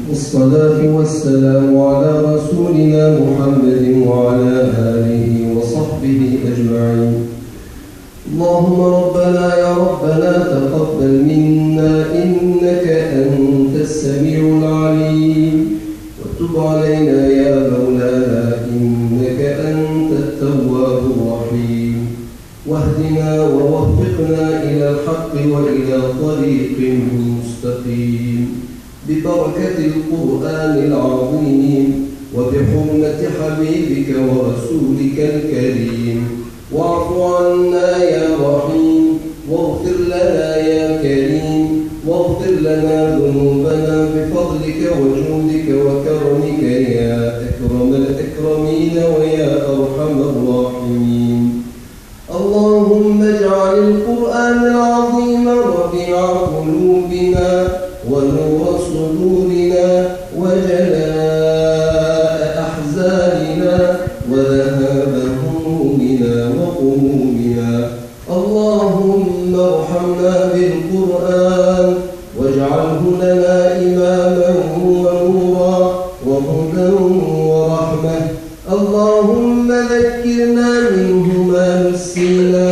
والصلاة والسلام على رسولنا محمد وعلى آله وصحبه أجمعين. اللهم ربنا يا ربنا تقبل منا إنك أنت السميع العليم، وتب علينا يا مولانا إنك أنت التواب الرحيم، واهدنا ووفقنا إلى الحق وإلى طريق مستقيم ببركة القرآن العظيم وبحرمة حبيبك ورسولك الكريم. واعف عنا يا رحيم، واغفر لنا يا كريم، واغفر لنا ذنوبنا بفضلك وجودك وكرمك يا أكرم الأكرمين ويا أرحم الراحمين. اللهم اجعل القرآن العظيم ربيع قلوبنا ونور صدورنا وجلاء أحزاننا وذهاب همومنا وغمومنا. اللهم ارحمنا بالقرآن واجعله لنا إماما ونورا وهدى ورحمة. اللهم ذكرنا منه ما نسينا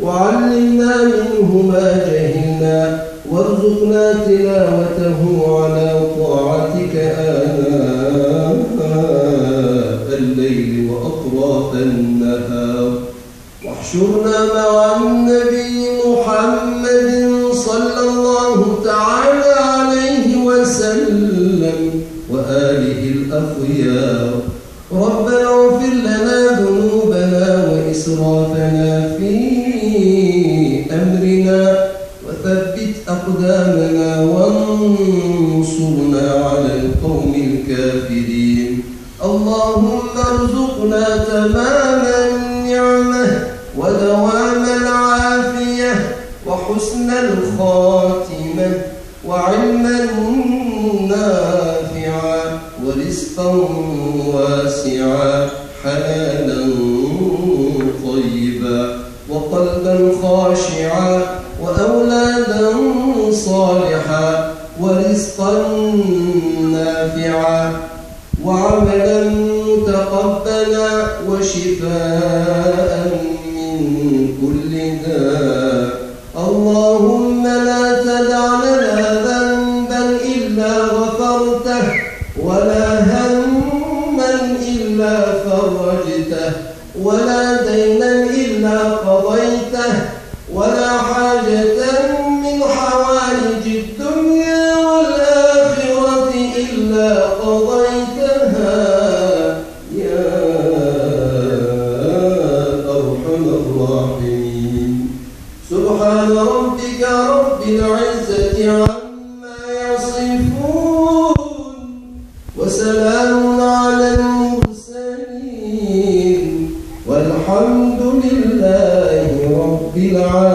وعلمنا منه ما جهلنا، وارزقنا تلاوته على طاعتك آناء الليل وأطراف النهار. واحشرنا مع النبي محمد صلى الله تعالى عليه وسلم وآله الأخيار. ربنا اغفر لنا ذنوبنا وإسرافنا في أمرنا وثبت أقدامنا وانصرنا على القوم الكافرين. اللهم ارزقنا تمام النعمة ودوام العافية وحسن الخاتمة وعلما نافعا ورزقا واسعا حلالا طيبا وقلبا خاشعا وأولادا صالحا ورزقا نافعا وعملا متقبلا وشفاء من كل داء. اللهم لا تدع لنا ذنبا إلا غفرته ولا هما إلا فرجته ولا دينا إلا قضيته ولا حاجة من حوائج الدنيا والآخرة إلا قضيتها يا أرحم الراحمين. سبحان ربك رب العزة عما يصفون وسلام على المرسلين والحمد لله رب العالمين.